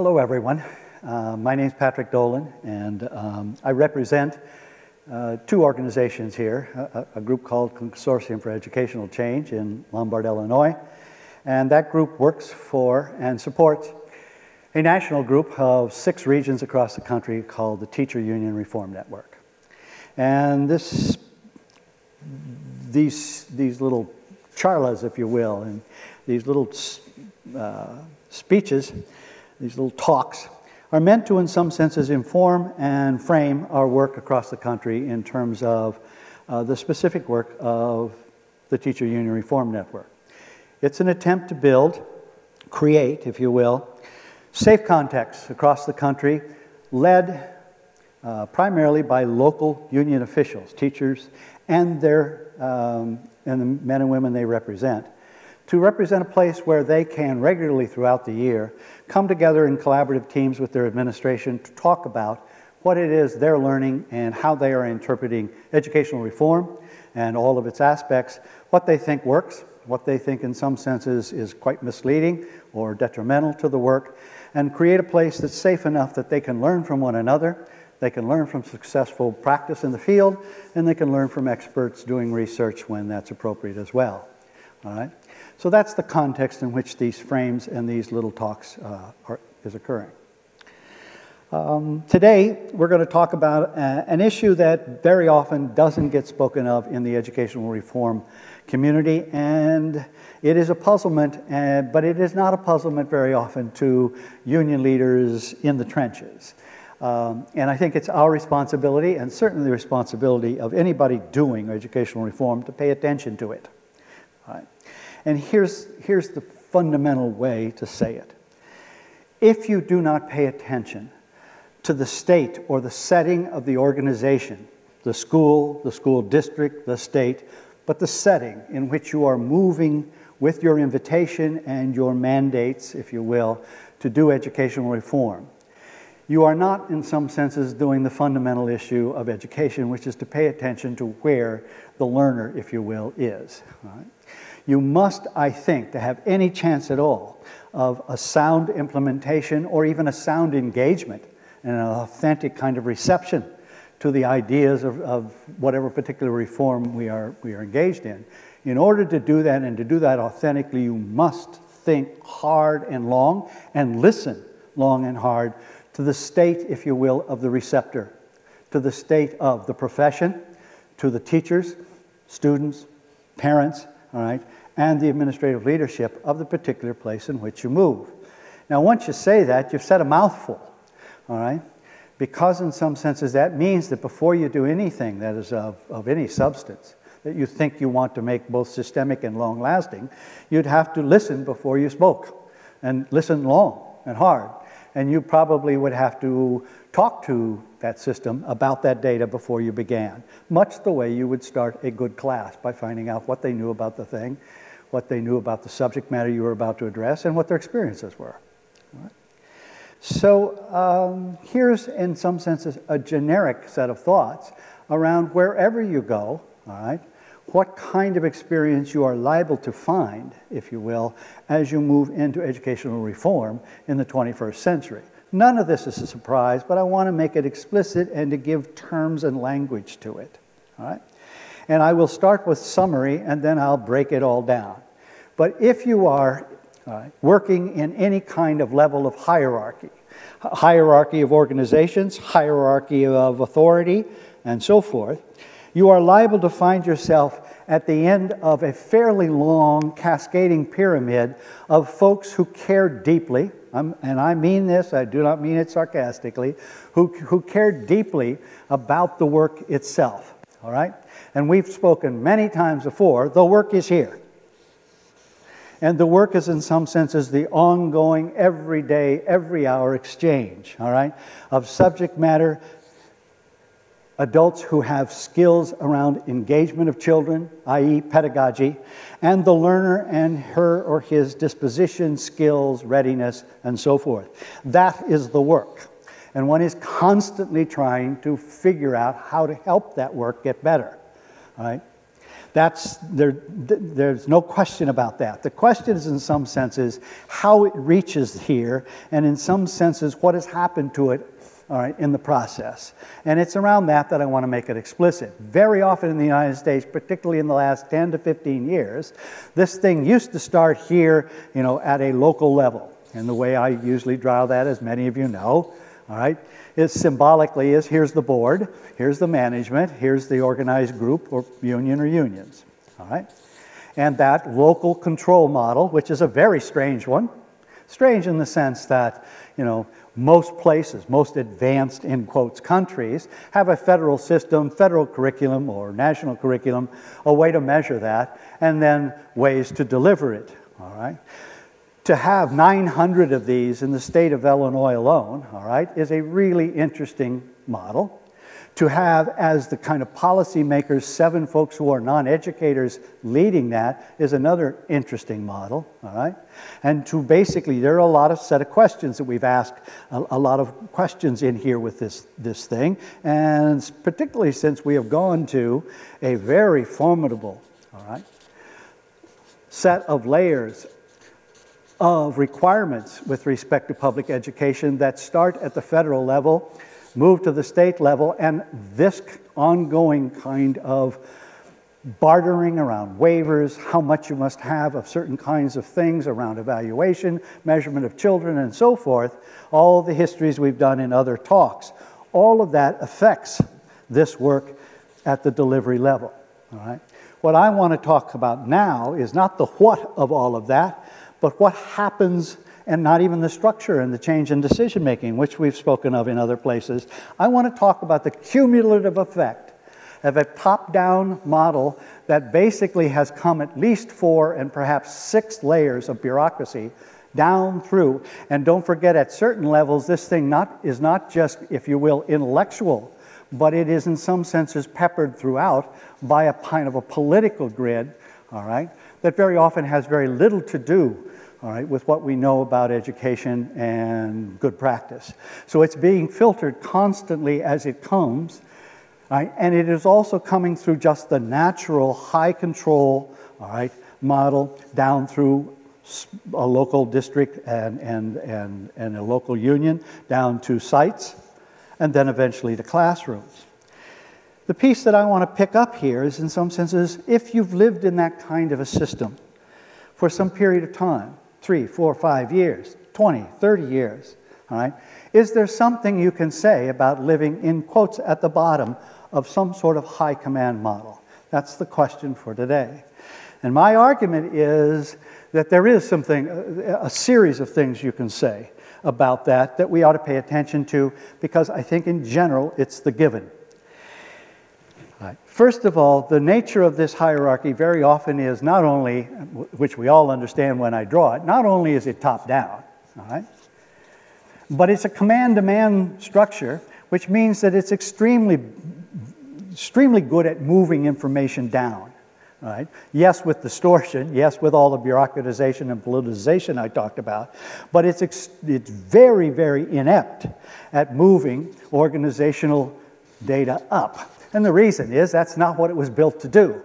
Hello, everyone. My name is Patrick Dolan, and I represent two organizations here, a group called Consortium for Educational Change in Lombard, Illinois, and that group works for and supports a national group of 6 regions across the country called the Teacher Union Reform Network. And these little charlas, if you will, and these little speeches, these little talks, are meant to, in some senses, inform and frame our work across the country in terms of the specific work of the Teacher Union Reform Network. It's an attempt to create, if you will, safe contexts across the country, led primarily by local union officials, teachers, and and the men and women they represent, to represent a place where they can regularly throughout the year come together in collaborative teams with their administration to talk about what it is they're learning and how they are interpreting educational reform and all of its aspects, what they think works, what they think in some senses is quite misleading or detrimental to the work, and create a place that's safe enough that they can learn from one another, they can learn from successful practice in the field, and they can learn from experts doing research when that's appropriate as well. All right? So that's the context in which these frames and these little talks is occurring. Today, we're going to talk about an issue that very often doesn't get spoken of in the educational reform community, and it is a puzzlement, but it is not a puzzlement very often to union leaders in the trenches. And I think it's our responsibility, and certainly the responsibility of anybody doing educational reform, to pay attention to it. All right. And here's the fundamental way to say it. If you do not pay attention to the state or the setting of the organization, the school district, the state, but the setting in which you are moving with your invitation and your mandates, if you will, to do educational reform, you are not, in some senses, doing the fundamental issue of education, which is to pay attention to where the learner, if you will, is. Right? You must, I think, to have any chance at all of a sound implementation or even a sound engagement and an authentic kind of reception to the ideas of whatever particular reform we are engaged in. In order to do that, and to do that authentically, you must think hard and long and listen long and hard to the state, if you will, of the receptor, to the state of the profession, to the teachers, students, parents, all right, and the administrative leadership of the particular place in which you move. Now, once you say that, you've said a mouthful, all right, because in some senses that means that before you do anything that is of any substance that you think you want to make both systemic and long-lasting, you'd have to listen before you spoke, and listen long and hard. And you probably would have to talk to that system about that data before you began, much the way you would start a good class by finding out what they knew about the thing, what they knew about the subject matter you were about to address, and what their experiences were. All right? So here's, in some senses, a generic set of thoughts around wherever you go, all right, what kind of experience you are liable to find, if you will, as you move into educational reform in the 21st century. None of this is a surprise, but I want to make it explicit and to give terms and language to it. All right? And I will start with summary, and then I'll break it all down. But if you are working in any kind of level of hierarchy of organizations, hierarchy of authority, and so forth, you are liable to find yourself at the end of a fairly long cascading pyramid of folks who care deeply, and I mean this, I do not mean it sarcastically, who care deeply about the work itself, all right? And we've spoken many times before, the work is here. And the work is, in some senses, the ongoing, everyday, every hour exchange, all right, of subject matter, adults who have skills around engagement of children, i.e. pedagogy, and the learner and her or his disposition, skills, readiness, and so forth. That is the work. And one is constantly trying to figure out how to help that work get better. All right? There's no question about that. The question is, in some senses, how it reaches here, and in some senses, what has happened to it, all right, in the process. And it's around that I want to make it explicit. Very often in the United States, particularly in the last 10 to 15 years, this thing used to start here, you know, at a local level. And the way I usually draw that, as many of you know, all right, is symbolically is here's the board, here's the management, here's the organized group or union or unions, all right? And that local control model, which is a very strange one, strange in the sense that, you know, most places, most advanced, in quotes, countries have a federal system, federal curriculum or national curriculum, a way to measure that, and then ways to deliver it, all right? To have 900 of these in the state of Illinois alone, all right, is a really interesting model. To have, as the kind of policymakers, 7 folks who are non-educators leading that is another interesting model, all right? And to basically, there are a lot of set of questions that we've asked, a lot of questions in here with this thing, and particularly since we have gone to a very formidable, all right, set of layers of requirements with respect to public education that start at the federal level, move to the state level, and this ongoing kind of bartering around waivers, how much you must have of certain kinds of things around evaluation, measurement of children, and so forth, all the histories we've done in other talks, all of that affects this work at the delivery level, all right? What I want to talk about now is not the what of all of that, but what happens, and not even the structure and the change in decision-making, which we've spoken of in other places. I want to talk about the cumulative effect of a top-down model that basically has come at least 4 and perhaps 6 layers of bureaucracy down through. And don't forget, at certain levels, this thing is not just, if you will, intellectual, but it is in some senses peppered throughout by a kind of a political grid, all right, that very often has very little to do, all right, with what we know about education and good practice. So it's being filtered constantly as it comes, right? And it is also coming through just the natural high control, all right, model down through a local district and a local union, down to sites, and then eventually to classrooms. The piece that I want to pick up here is, in some senses, if you've lived in that kind of a system for some period of time, 3, 4, 5 years, 20, 30 years, all right, is there something you can say about living, in quotes, at the bottom of some sort of high command model? That's the question for today. And my argument is that there is something, a series of things you can say about that we ought to pay attention to, because I think in general it's the given. Right. First of all, the nature of this hierarchy very often is not only, which we all understand when I draw it, not only is it top-down, all right, but it's a command-demand structure, which means that it's extremely good at moving information down. Right? Yes, with distortion, yes, with all the bureaucratization and politicization I talked about, but it's very, very inept at moving organizational data up. And the reason is that's not what it was built to do.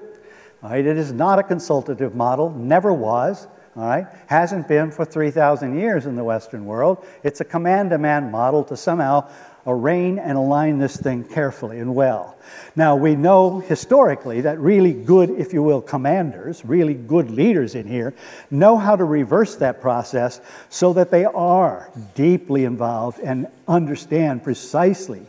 All right? It is not a consultative model, never was, all right? Hasn't been for 3,000 years in the Western world. It's a command-demand model to somehow arraign and align this thing carefully and well. Now, we know historically that really good, if you will, commanders, really good leaders in here, know how to reverse that process so that they are deeply involved and understand precisely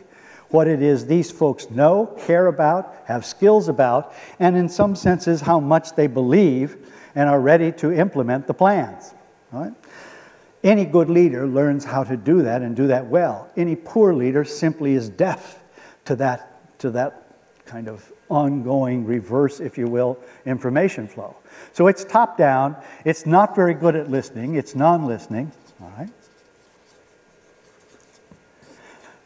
what it is these folks know, care about, have skills about, and in some senses how much they believe and are ready to implement the plans. All right? Any good leader learns how to do that and do that well. Any poor leader simply is deaf to that kind of ongoing reverse, if you will, information flow. So it's top-down. It's not very good at listening. It's non-listening. All right?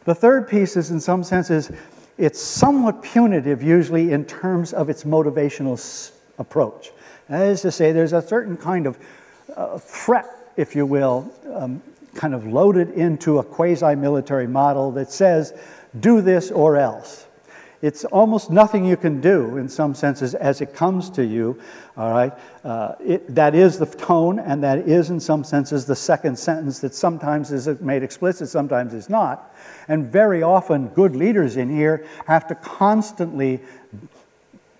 The third piece is, in some senses, it's somewhat punitive, usually in terms of its motivational approach. That is to say, there's a certain kind of threat, if you will, kind of loaded into a quasi-military model that says, do this or else. It's almost nothing you can do, in some senses, as it comes to you, all right? That is the tone, and that is, in some senses, the second sentence that sometimes is made explicit, sometimes is not. And very often, good leaders in here have to constantly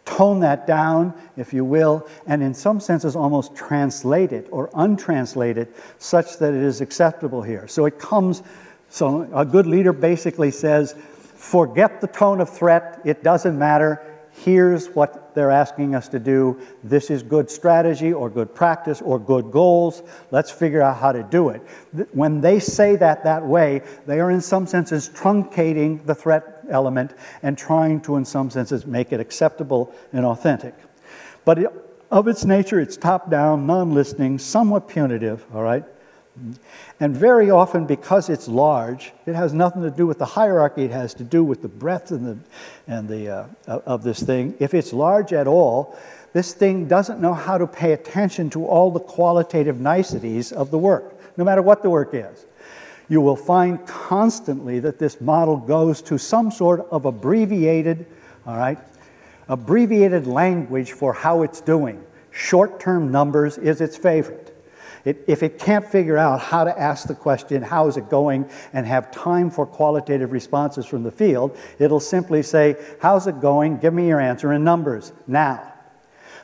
tone that down, if you will, and in some senses almost translate it or untranslate it such that it is acceptable here. So a good leader basically says, forget the tone of threat, it doesn't matter, here's what they're asking us to do, this is good strategy or good practice or good goals, let's figure out how to do it. When they say that way, they are in some senses truncating the threat element and trying to, in some senses, make it acceptable and authentic. But of its nature, it's top-down, non-listening, somewhat punitive, all right? And very often, because it's large, it has nothing to do with the hierarchy, it has to do with the breadth of this thing. If it's large at all, this thing doesn't know how to pay attention to all the qualitative niceties of the work, no matter what the work is. You will find constantly that this model goes to some sort of abbreviated language for how it's doing. Short-term numbers is its favorite. If it can't figure out how to ask the question, how is it going, and have time for qualitative responses from the field, it'll simply say, how's it going? Give me your answer in numbers, now.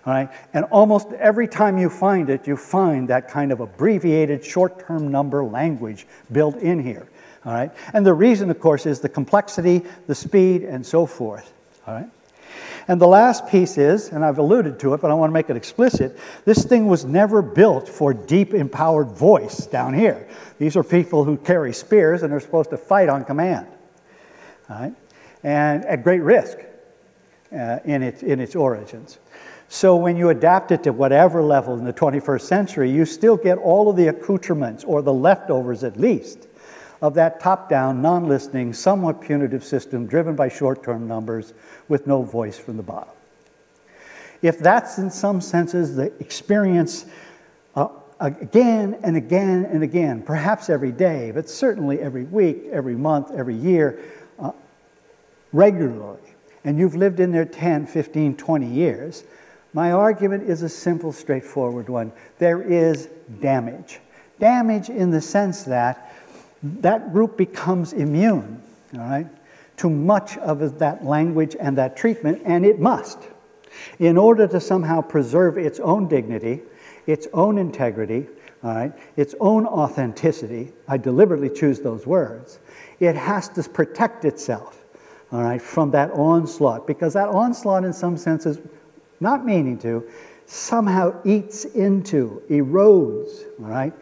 All right? And almost every time you find it, you find that kind of abbreviated short-term number language built in here. All right? And the reason, of course, is the complexity, the speed, and so forth. All right? And the last piece is, and I've alluded to it, but I want to make it explicit, this thing was never built for deep, empowered voice down here. These are people who carry spears and are supposed to fight on command. All right? And at great risk in its origins. So when you adapt it to whatever level in the 21st century, you still get all of the accoutrements, or the leftovers at least, of that top-down, non-listening, somewhat punitive system driven by short-term numbers with no voice from the bottom. If that's in some senses the experience again and again and again, perhaps every day, but certainly every week, every month, every year, regularly, and you've lived in there 10, 15, 20 years, my argument is a simple, straightforward one. There is damage. Damage in the sense that that group becomes immune, all right, to much of that language and that treatment, and it must. In order to somehow preserve its own dignity, its own integrity, all right, its own authenticity, I deliberately choose those words, it has to protect itself, all right, from that onslaught, because that onslaught in some senses, not meaning to, somehow eats into, erodes, all right,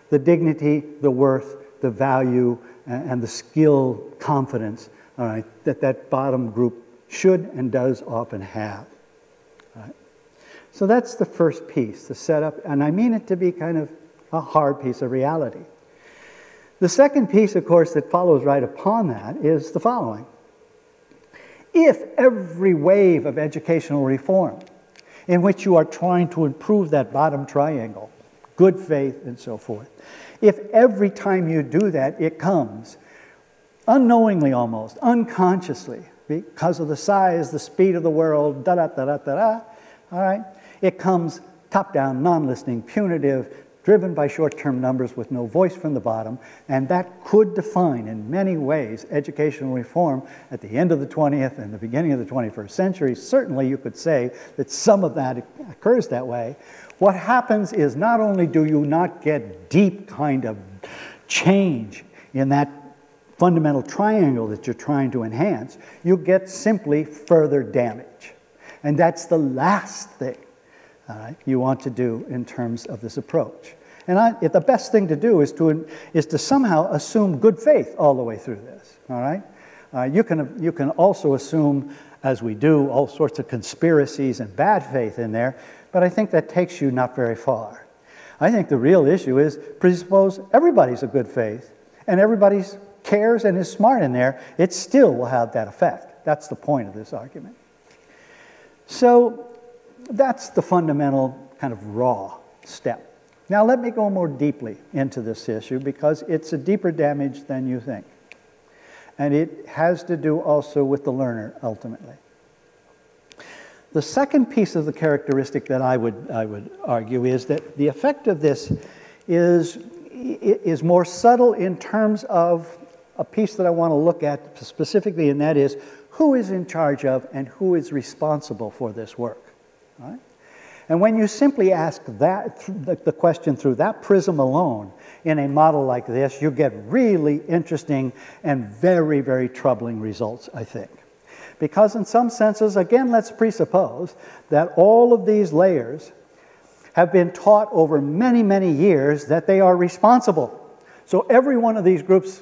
the dignity, the worth, the value, and the skill, confidence, all right, that bottom group should and does often have. All right? So that's the first piece, the setup, and I mean it to be kind of a hard piece of reality. The second piece, of course, that follows right upon that is the following. If every wave of educational reform in which you are trying to improve that bottom triangle, good faith and so forth, if every time you do that, it comes, unknowingly almost, unconsciously, because of the size, the speed of the world, all right, it comes top-down, non-listening, punitive, driven by short-term numbers with no voice from the bottom, and that could define, in many ways, educational reform at the end of the 20th and the beginning of the 21st century. Certainly you could say that some of that occurs that way. What happens is not only do you not get deep kind of change in that fundamental triangle that you're trying to enhance, you get simply further damage. And that's the last thing you want to do in terms of this approach. And the best thing to do is to somehow assume good faith all the way through this, all right? You can also assume, as we do, all sorts of conspiracies and bad faith in there, but I think that takes you not very far. I think the real issue is presuppose everybody's a good faith and everybody cares and is smart in there, it still will have that effect. That's the point of this argument. So that's the fundamental kind of raw step. Now let me go more deeply into this issue because it's a deeper damage than you think. And it has to do also with the learner, ultimately. The second piece of the characteristic that I would argue is that the effect of this is more subtle in terms of a piece that I want to look at specifically, and that is who is in charge of and who is responsible for this work. Right? And when you simply ask that, the question through that prism alone in a model like this, you get really interesting and very, very troubling results, I think. Because in some senses, again, let's presuppose that all of these layers have been taught over many, many years that they are responsible. So every one of these groups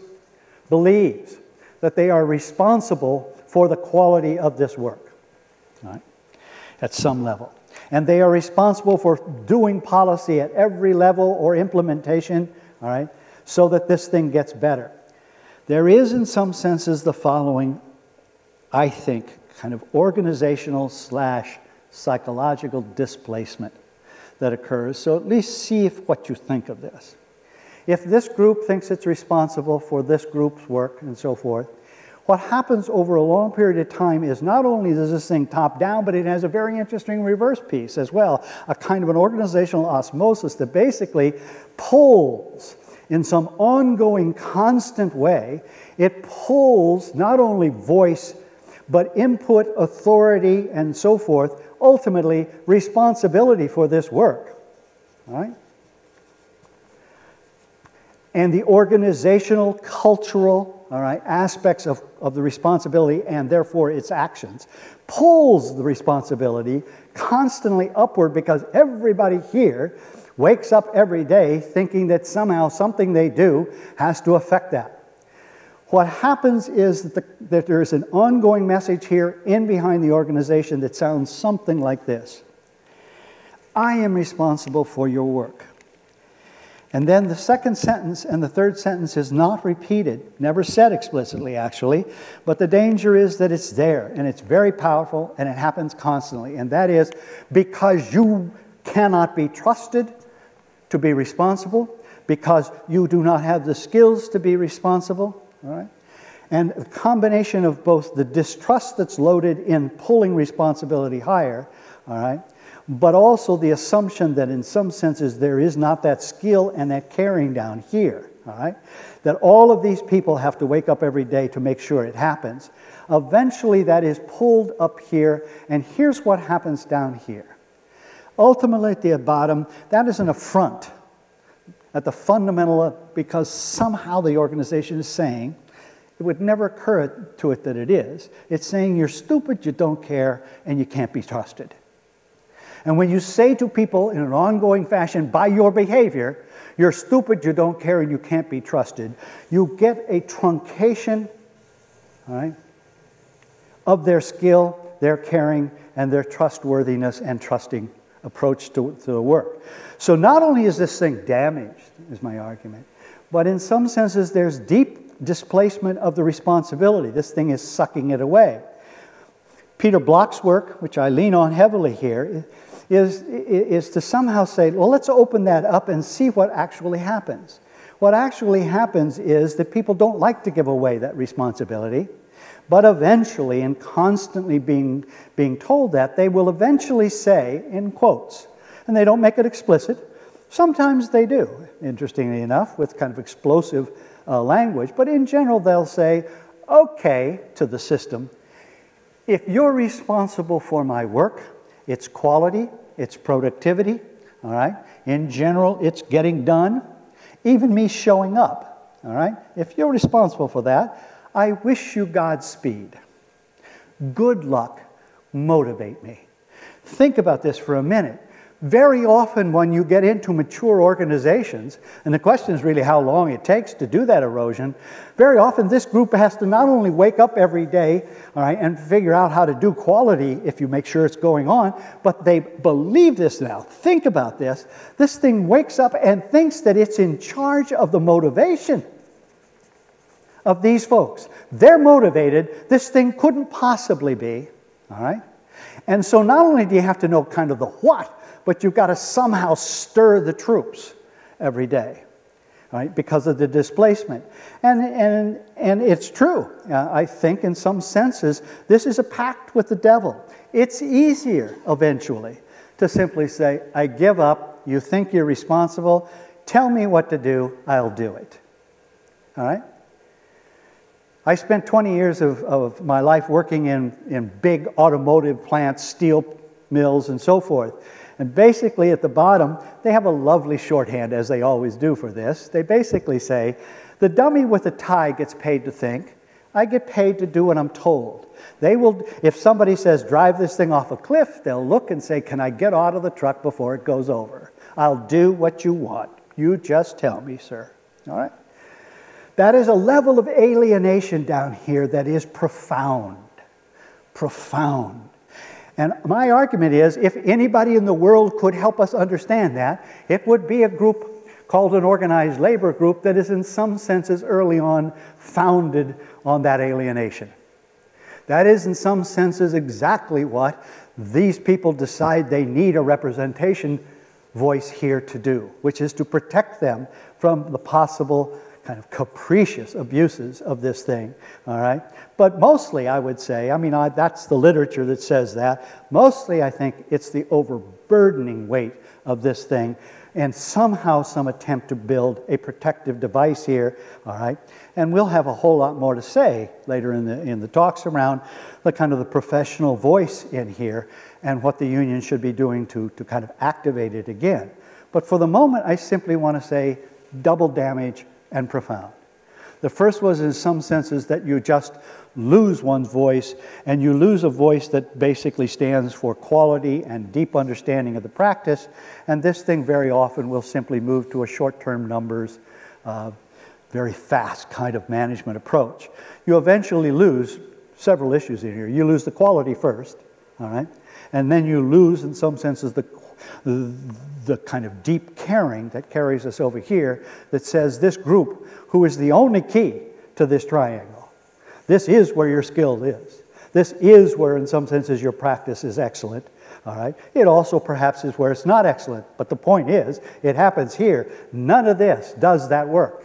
believes that they are responsible for the quality of this work, right? At some level. And they are responsible for doing policy at every level or implementation, all right, so that this thing gets better. There is, in some senses, the following, I think, kind of organizational / psychological displacement that occurs. So at least see what you think of this. If this group thinks it's responsible for this group's work and so forth, what happens over a long period of time is not only does this thing top down, but it has a very interesting reverse piece as well, a kind of an organizational osmosis that basically pulls in some ongoing, constant way. It pulls not only voice, but input, authority, and so forth, ultimately responsibility for this work. All right? And the organizational, cultural, all right, aspects of the responsibility and therefore its actions pulls the responsibility constantly upward, because everybody here wakes up every day thinking that somehow something they do has to affect that. What happens is that there is an ongoing message here in behind the organization that sounds something like this: I am responsible for your work. And then the second sentence and the third sentence is not repeated, never said explicitly actually, but the danger is that it's there and it's very powerful and it happens constantly. And that is because you cannot be trusted to be responsible, because you do not have the skills to be responsible, all right? And the combination of both the distrust that's loaded in pulling responsibility higher, all right, but also the assumption that in some senses there is not that skill and that caring down here, all right? That all of these people have to wake up every day to make sure it happens. Eventually that is pulled up here, and here's what happens down here. Ultimately at the bottom, that is an affront at the fundamental, because somehow the organization is saying, it would never occur to it that it is, it's saying you're stupid, you don't care, and you can't be trusted. And when you say to people in an ongoing fashion, by your behavior, you're stupid, you don't care, and you can't be trusted, you get a truncation, all right, of their skill, their caring, and their trustworthiness and trusting approach to the work. So not only is this thing damaged, is my argument, but in some senses there's deep displacement of the responsibility. This thing is sucking it away. Peter Bloch's work, which I lean on heavily here, is to somehow say, well, let's open that up and see what actually happens. What actually happens is that people don't like to give away that responsibility, but eventually, and constantly being told that, they will eventually say, in quotes, and they don't make it explicit, sometimes they do, interestingly enough, with kind of explosive language, but in general they'll say, okay, to the system, if you're responsible for my work, its quality, its productivity, all right? In general, it's getting done. Even me showing up, all right? If you're responsible for that, I wish you Godspeed. Good luck, motivate me. Think about this for a minute. Very often when you get into mature organizations, and the question is really how long it takes to do that erosion, very often this group has to not only wake up every day, all right, and figure out how to do quality if you make sure it's going on, but they believe this now. Think about this. This thing wakes up and thinks that it's in charge of the motivation of these folks. They're motivated. This thing couldn't possibly be, all right? And so not only do you have to know kind of the what, but you've got to somehow stir the troops every day. right, because of the displacement. And it's true. I think in some senses, this is a pact with the devil. It's easier eventually to simply say, I give up, you think you're responsible, tell me what to do, I'll do it. All right? I spent 20 years of my life working in big automotive plants, steel mills, and so forth. And basically at the bottom, they have a lovely shorthand, as they always do for this. They basically say, the dummy with a tie gets paid to think. I get paid to do what I'm told. They will, if somebody says, drive this thing off a cliff, they'll look and say, can I get out of the truck before it goes over? I'll do what you want. You just tell me, sir. All right? That is a level of alienation down here that is profound. Profound. And my argument is, if anybody in the world could help us understand that, it would be a group called an organized labor group that is in some senses early on founded on that alienation. That is in some senses exactly what these people decide they need a representation voice here to do, which is to protect them from the possible kind of capricious abuses of this thing, all right? But mostly, I would say, I mean, that's the literature that says that. Mostly, I think it's the overburdening weight of this thing and somehow some attempt to build a protective device here, all right? And we'll have a whole lot more to say later in the talks around the kind of the professional voice in here and what the union should be doing to kind of activate it again. But for the moment, I simply want to say double damage and profound. The first was in some senses that you just lose one's voice, and you lose a voice that basically stands for quality and deep understanding of the practice, and this thing very often will simply move to a short-term numbers, very fast kind of management approach. You eventually lose several issues in here. You lose the quality first, all right? And then you lose, in some senses, the kind of deep caring that carries us over here that says this group, who is the only key to this triangle, this is where your skill is. This is where, in some senses, your practice is excellent. All right? It also perhaps is where it's not excellent. But the point is, it happens here. None of this does that work.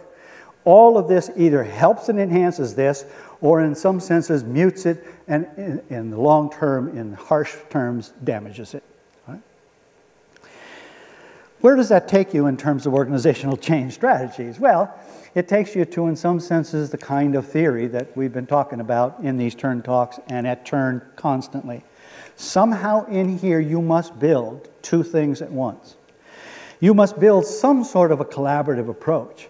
All of this either helps and enhances this, or in some senses mutes it, and in the long term, in harsh terms, damages it. All right? Where does that take you in terms of organizational change strategies? Well, it takes you to, in some senses, the kind of theory that we've been talking about in these turn talks and at turn constantly. Somehow in here you must build two things at once. You must build some sort of a collaborative approach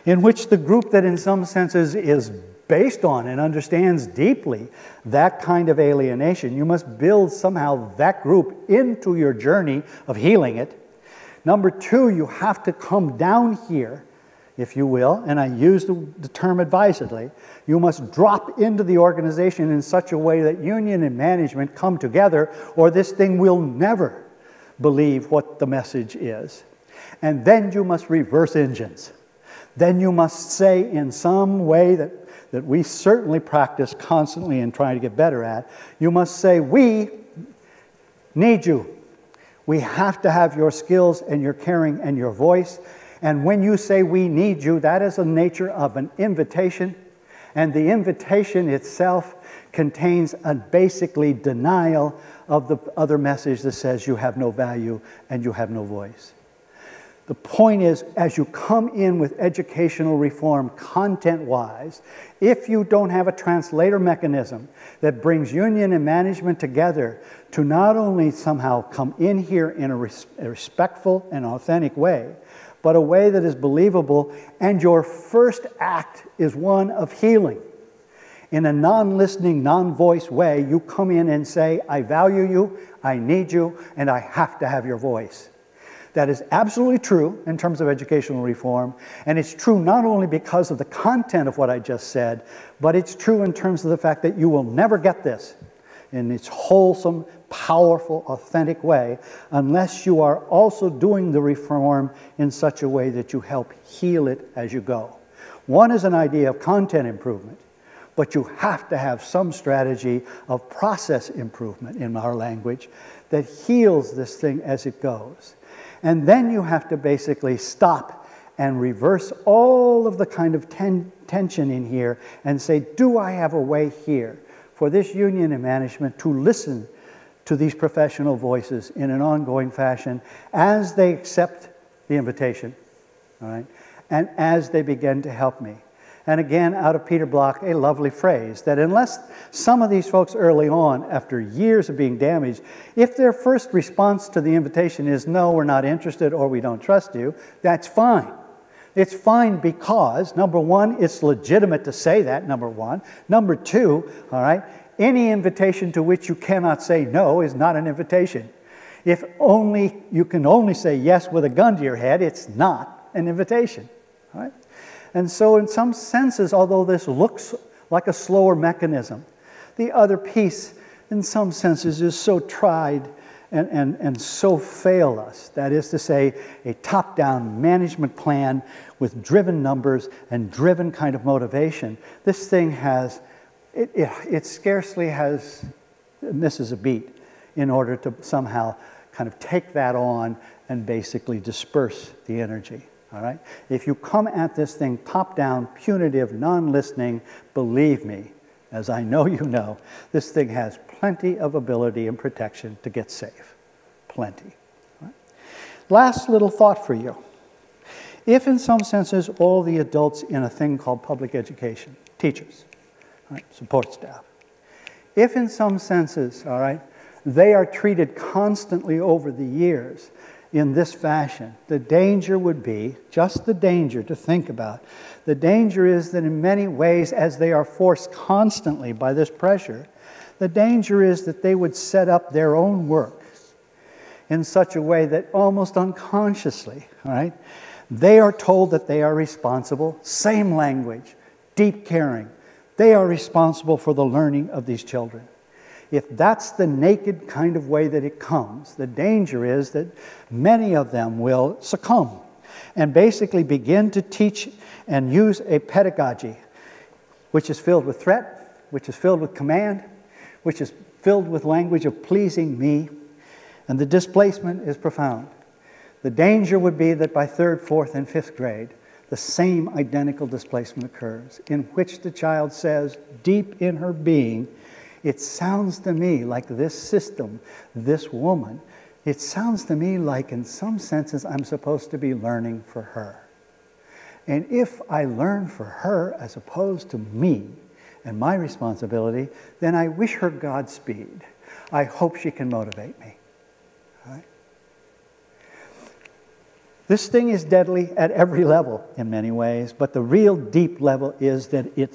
in which the group that in some senses is based on and understands deeply that kind of alienation, you must build somehow that group into your journey of healing it. Number two, you have to come down here, if you will, and I use the term advisedly, you must drop into the organization in such a way that union and management come together, or this thing will never believe what the message is. And then you must reverse engines. Then you must say in some way that we certainly practice constantly and trying to get better at, you must say, we need you. We have to have your skills and your caring and your voice. And when you say we need you, that is the nature of an invitation. And the invitation itself contains a basically denial of the other message that says you have no value and you have no voice. The point is, as you come in with educational reform content-wise, if you don't have a translator mechanism that brings union and management together to not only somehow come in here in a respectful and authentic way, but a way that is believable, and your first act is one of healing. In a non-listening, non-voice way, you come in and say, I value you, I need you, and I have to have your voice. That is absolutely true in terms of educational reform, and it's true not only because of the content of what I just said, but it's true in terms of the fact that you will never get this in its wholesome, powerful, authentic way unless you are also doing the reform in such a way that you help heal it as you go. One is an idea of content improvement, but you have to have some strategy of process improvement in our language that heals this thing as it goes. And then you have to basically stop and reverse all of the kind of tension in here and say, do I have a way here for this union and management to listen to these professional voices in an ongoing fashion as they accept the invitation, all right, and as they begin to help me. And again, out of Peter Block, a lovely phrase, that unless some of these folks early on, after years of being damaged, if their first response to the invitation is, no, we're not interested or we don't trust you, that's fine. It's fine because, number one, it's legitimate to say that, number one. Number two, all right, any invitation to which you cannot say no is not an invitation. If only you can only say yes with a gun to your head, it's not an invitation, all right? And so in some senses, although this looks like a slower mechanism, the other piece, in some senses, is so tried and so fail us. That is to say, a top-down management plan with driven numbers and driven kind of motivation. This thing has, it scarcely has, misses a beat in order to somehow kind of take that on and basically disperse the energy. All right? If you come at this thing top-down, punitive, non-listening, believe me, as I know you know, this thing has plenty of ability and protection to get safe. Plenty. All right? Last little thought for you. If in some senses all the adults in a thing called public education, teachers, all right, support staff, if in some senses, all right, they are treated constantly over the years in this fashion, the danger would be, just the danger to think about, the danger is that in many ways, as they are forced constantly by this pressure, the danger is that they would set up their own work in such a way that almost unconsciously, all right, they are told that they are responsible, same language, deep caring, they are responsible for the learning of these children. If that's the naked kind of way that it comes, the danger is that many of them will succumb and basically begin to teach and use a pedagogy which is filled with threat, which is filled with command, which is filled with language of pleasing me, and the displacement is profound. The danger would be that by 3rd, 4th, and 5th grade, the same identical displacement occurs, in which the child says, deep in her being, it sounds to me like this system, this woman, it sounds to me like in some senses I'm supposed to be learning for her. And if I learn for her as opposed to me and my responsibility, then I wish her Godspeed. I hope she can motivate me. All right? This thing is deadly at every level in many ways, but the real deep level is that it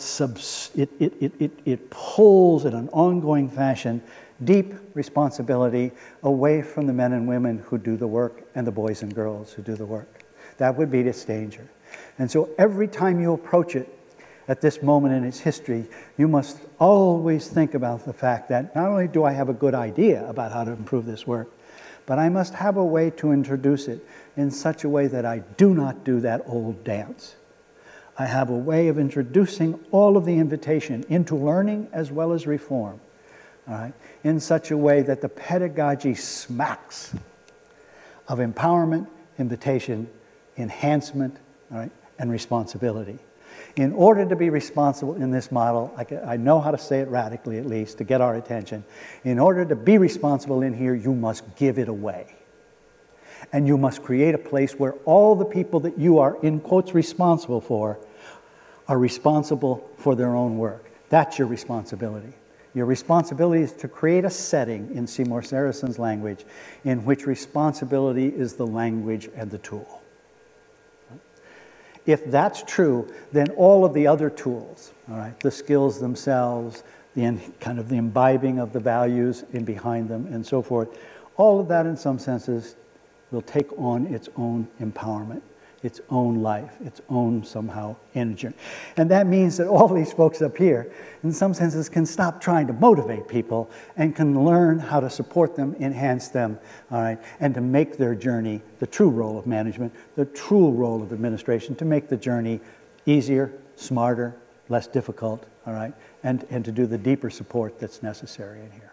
pulls in an ongoing fashion deep responsibility away from the men and women who do the work and the boys and girls who do the work. That would be its danger. And so every time you approach it at this moment in its history, you must always think about the fact that not only do I have a good idea about how to improve this work, but I must have a way to introduce it in such a way that I do not do that old dance. I have a way of introducing all of the invitation into learning as well as reform, all right, in such a way that the pedagogy smacks of empowerment, invitation, enhancement, all right, and responsibility. In order to be responsible in this model, I know how to say it radically at least, to get our attention. In order to be responsible in here, you must give it away. And you must create a place where all the people that you are, in quotes, responsible for, are responsible for their own work. That's your responsibility. Your responsibility is to create a setting, in Seymour Saracen's language, in which responsibility is the language and the tool. If that's true, then all of the other tools, all right, the skills themselves, the kind of the imbibing of the values in behind them and so forth, all of that in some senses will take on its own empowerment, its own life, its own somehow energy. And that means that all these folks up here, in some senses, can stop trying to motivate people and can learn how to support them, enhance them, all right, and to make their journey, the true role of management, the true role of administration, to make the journey easier, smarter, less difficult, all right, and to do the deeper support that's necessary in here.